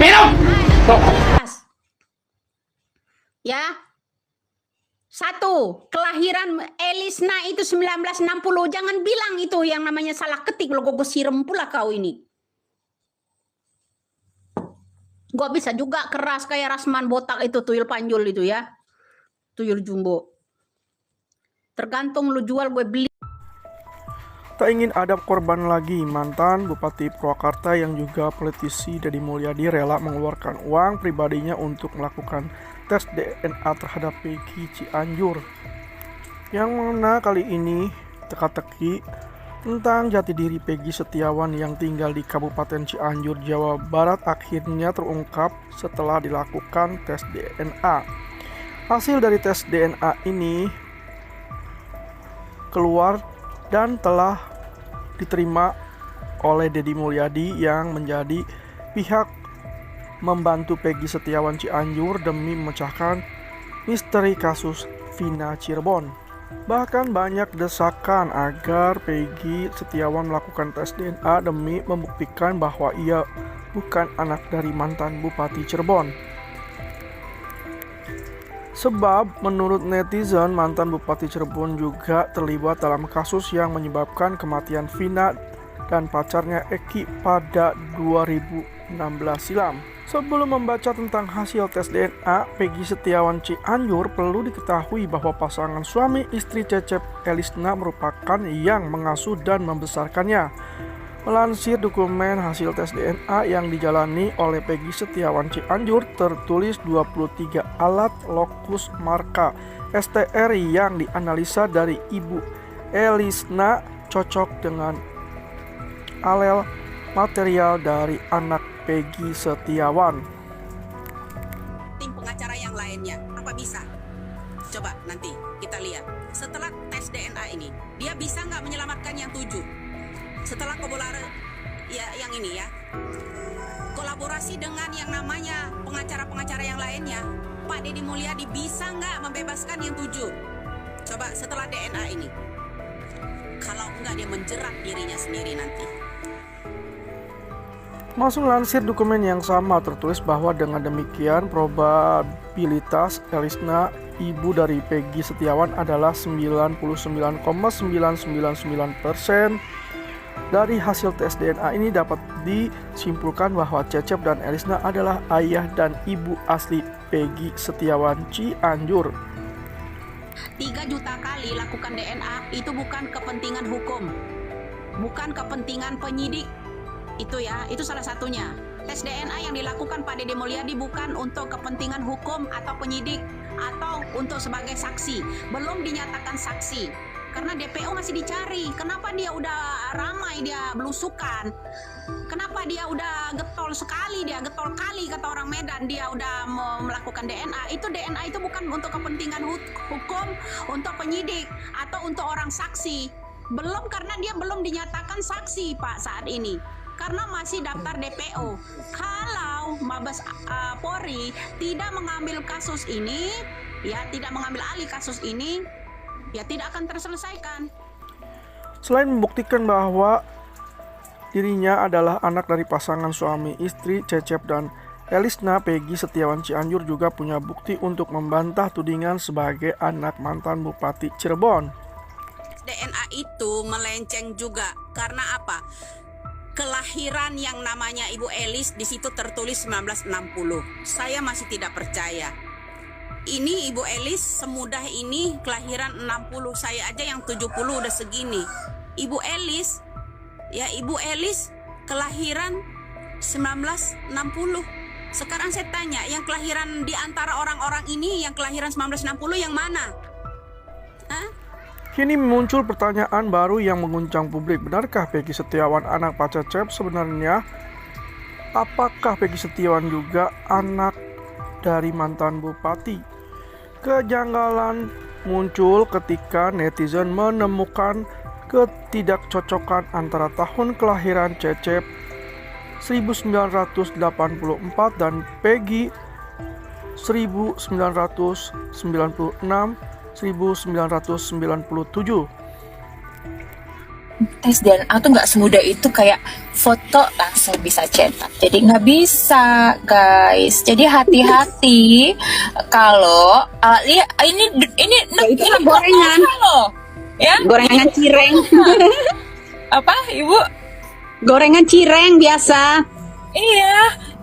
minum. Ya. 1. Kelahiran Elisna itu 1960. Jangan bilang itu yang namanya salah ketik. Lo gue siram pula kau ini. Gue bisa juga keras kayak Rasman botak itu, tuyul panjul itu ya. Tuyul jumbo. Tergantung lu jual gue beli. Tak ingin ada korban lagi, mantan Bupati Purwakarta yang juga politisi Deddy Mulyadi rela mengeluarkan uang pribadinya untuk melakukan tes DNA terhadap Peggy Cianjur. Yang mana kali ini teka-teki tentang jati diri Peggy Setiawan yang tinggal di Kabupaten Cianjur, Jawa Barat akhirnya terungkap setelah dilakukan tes DNA. Hasil dari tes DNA ini keluar dan telah diterima oleh Deddy Mulyadi yang menjadi pihak membantu Peggy Setiawan Cianjur demi memecahkan misteri kasus Vina Cirebon. Bahkan banyak desakan agar Peggy Setiawan melakukan tes DNA demi membuktikan bahwa ia bukan anak dari mantan Bupati Cirebon. Sebab menurut netizen, mantan Bupati Cirebon juga terlibat dalam kasus yang menyebabkan kematian Vina dan pacarnya Eki pada 2016 silam. Sebelum membaca tentang hasil tes DNA Peggy Setiawan Cianjur, perlu diketahui bahwa pasangan suami istri Cecep Elisna merupakan yang mengasuh dan membesarkannya. Melansir dokumen hasil tes DNA yang dijalani oleh Peggy Setiawan Cianjur, tertulis 23 alat lokus marka STR yang dianalisa dari Ibu Elisna cocok dengan alel material dari anak Peggy Setiawan. Tim pengacara yang lainnya, apa bisa? Coba nanti kita lihat. Setelah tes DNA ini, dia bisa nggak menyelamatkan yang 7? Setelah yang ini ya, kolaborasi dengan yang namanya pengacara-pengacara yang lainnya, Pak Deddy Mulyadi bisa nggak membebaskan yang 7? Coba setelah DNA ini. Kalau enggak, dia menjerat dirinya sendiri nanti. Masuk lansir dokumen yang sama, tertulis bahwa dengan demikian probabilitas Elisna, ibu dari Peggy Setiawan, adalah 99,999%. Dari hasil tes DNA ini dapat disimpulkan bahwa Cecep dan Elisna adalah ayah dan ibu asli Peggy Setiawan Cianjur. 3 juta kali lakukan DNA itu bukan kepentingan hukum, bukan kepentingan penyidik. Itu ya, itu salah satunya. Tes DNA yang dilakukan Pak Deddy Mulyadi bukan untuk kepentingan hukum atau penyidik atau untuk sebagai saksi. Belum dinyatakan saksi. Karena DPO masih dicari. Kenapa dia udah ramai, dia belusukan? Kenapa dia udah getol sekali, dia getol kali kata orang Medan, dia udah melakukan DNA. Itu DNA itu bukan untuk kepentingan hukum, untuk penyidik atau untuk orang saksi. Belum, karena dia belum dinyatakan saksi Pak saat ini. Karena masih daftar DPO. Kalau Mabes Polri tidak mengambil kasus ini, ya tidak mengambil alih kasus ini, ya tidak akan terselesaikan. Selain membuktikan bahwa dirinya adalah anak dari pasangan suami istri Cecep dan Elisna, Peggy Setiawan Cianjur juga punya bukti untuk membantah tudingan sebagai anak mantan Bupati Cirebon. DNA itu melenceng juga. Karena apa? Kelahiran yang namanya Ibu Elis di situ tertulis 1960. Saya masih tidak percaya. Ini Ibu Elis semudah ini kelahiran 60. Saya aja yang 70 udah segini. Ibu Elis kelahiran 1960. Sekarang saya tanya, yang kelahiran di antara orang-orang ini yang kelahiran 1960 yang mana? Hah? Kini muncul pertanyaan baru yang mengguncang publik. Benarkah Peggy Setiawan anak Pak Cecep? Sebenarnya, apakah Peggy Setiawan juga anak dari mantan bupati? Kejanggalan muncul ketika netizen menemukan ketidakcocokan antara tahun kelahiran Cecep 1984 dan Peggy 1996-1997. tes DNA tuh nggak semudah itu kayak foto langsung bisa cetak. Jadi nggak bisa, guys. Jadi hati-hati kalau ini itu kan gorengan. loh, ya. Gorengan cireng. Apa, Ibu? Gorengan cireng biasa. Iya,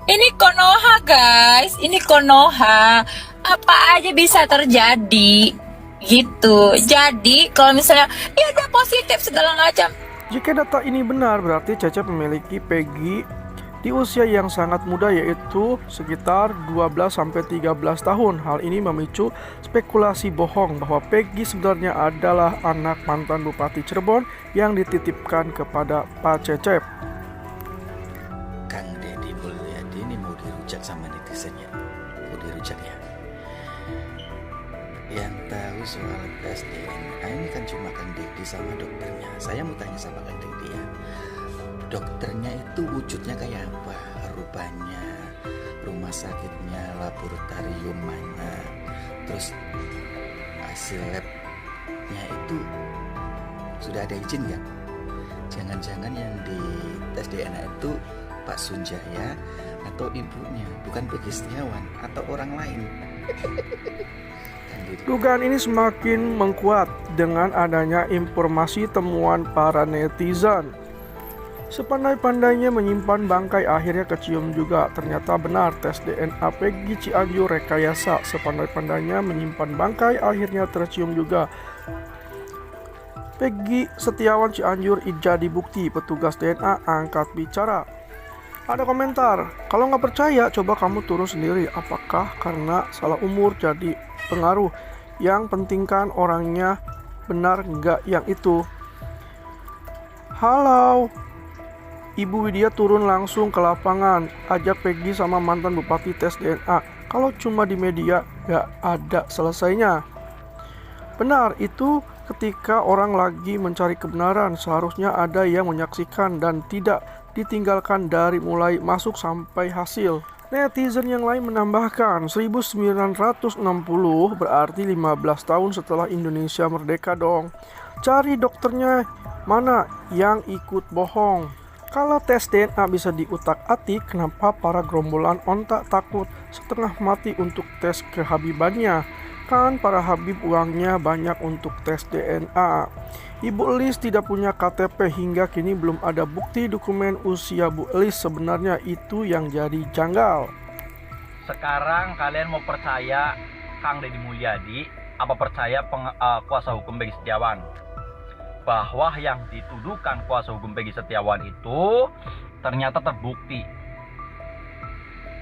ini Konoha, guys. Ini Konoha. Apa aja bisa terjadi gitu. Jadi kalau misalnya ya udah positif segala macam. Jika data ini benar, berarti Cecep memiliki Peggy di usia yang sangat muda, yaitu sekitar 12-13 tahun. Hal ini memicu spekulasi bohong bahwa Peggy sebenarnya adalah anak mantan Bupati Cirebon yang dititipkan kepada Pak Cecep. Kang Deddy Mulyadi ini mau dirujak sama netizennya. Mau dirujak ya. Yang tahu soal tes DNA ini kan cuma Kang Deddy sama dokternya. Saya mau tanya sama Kang Deddy ya. Dokternya itu wujudnya kayak apa? Rupanya, rumah sakitnya, laboratorium mana? Terus hasil labnya itu sudah ada izin nggak? Jangan-jangan yang di tes DNA itu Pak Sunjaya atau ibunya, bukan Peggy Setiawan atau orang lain. Dugaan ini semakin menguat dengan adanya informasi temuan para netizen. Sepandai-pandainya menyimpan bangkai, akhirnya kecium juga. Ternyata benar tes DNA Peggy Cianjur rekayasa. Sepandai-pandainya menyimpan bangkai, akhirnya tercium juga. Peggy Setiawan Cianjur jadi bukti. Petugas DNA angkat bicara. Ada komentar, kalau nggak percaya coba kamu turun sendiri. Apakah karena salah umur jadi pengaruh? Yang penting kan orangnya benar nggak yang itu. Halo, Ibu Widya turun langsung ke lapangan, ajak Peggy sama mantan Bupati tes DNA. Kalau cuma di media nggak ada selesainya. Benar, itu ketika orang lagi mencari kebenaran, seharusnya ada yang menyaksikan dan tidak ditinggalkan dari mulai masuk sampai hasil. Netizen yang lain menambahkan 1960 berarti 15 tahun setelah Indonesia merdeka dong. Cari dokternya mana yang ikut bohong. Kalau tes DNA bisa diutak-atik, kenapa para gerombolan ontak takut setengah mati untuk tes kehabibannya? Kan para Habib uangnya banyak untuk tes DNA. Ibu Elis tidak punya KTP, hingga kini belum ada bukti dokumen usia Bu Elis. Sebenarnya itu yang jadi janggal. Sekarang kalian mau percaya Kang Deddy Mulyadi apa percaya kuasa hukum Peggy Setiawan? Bahwa yang dituduhkan kuasa hukum Peggy Setiawan itu ternyata terbukti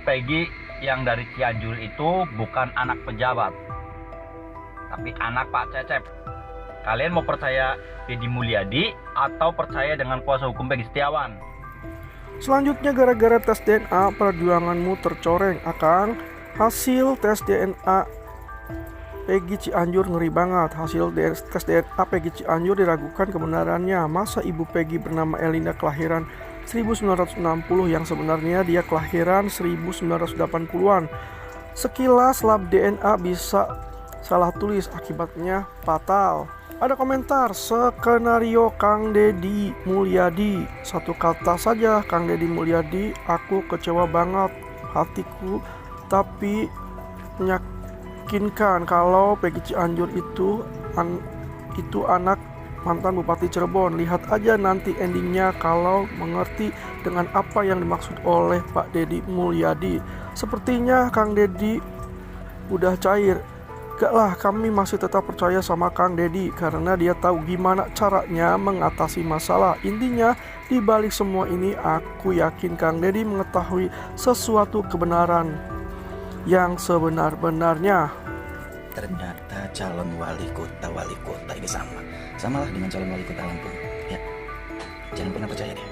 Peggy yang dari Cianjur itu bukan anak pejabat, tapi anak Pak Cecep. Kalian mau percaya Deddy Mulyadi atau percaya dengan kuasa hukum Peggy Setiawan? Selanjutnya, gara-gara tes DNA perjuanganmu tercoreng. Akang, hasil tes DNA Peggy Cianjur ngeri banget. Hasil tes DNA Peggy Cianjur diragukan kebenarannya. Masa ibu Peggy bernama Elinda kelahiran 1960 yang sebenarnya dia kelahiran 1980-an. Sekilas lab DNA bisa salah tulis, akibatnya fatal. Ada komentar, skenario Kang Deddy Mulyadi. Satu kata saja, Kang Deddy Mulyadi, aku kecewa banget. Hatiku tapi meyakinkan kalau Peggy Cianjur itu anak mantan Bupati Cirebon. Lihat aja nanti endingnya kalau mengerti dengan apa yang dimaksud oleh Pak Deddy Mulyadi. Sepertinya Kang Deddy udah cair. Gak lah, kami masih tetap percaya sama Kang Deddy karena dia tahu gimana caranya mengatasi masalah. Intinya, di balik semua ini aku yakin Kang Deddy mengetahui sesuatu kebenaran yang sebenar-benarnya. Ternyata calon wali kota ini samalah dengan calon wali kota Lampung ya. Jangan pernah percaya dia.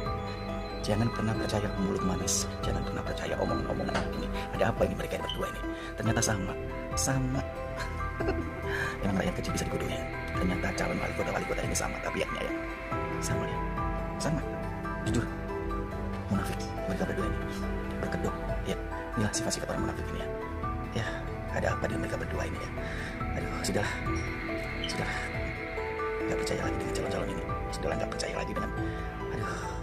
Jangan pernah percaya mulut manis. Jangan pernah percaya omongan ini. Ada apa ini mereka berdua ini? Ternyata sama. Emang rakyat kecil bisa dibodohin. Ternyata calon wali kota ini sama tabiatnya ya. Sama ya. Sama. Jujur. Munafik mereka berdua ini. Berkedok ya. Inilah sifat-sifat orang munafik ini ya. Ya, ada apa dengan mereka berdua ini ya. Aduh, sudahlah. Gak percaya lagi dengan calon-calon ini. sudahlah nggak percaya lagi dengan, aduh,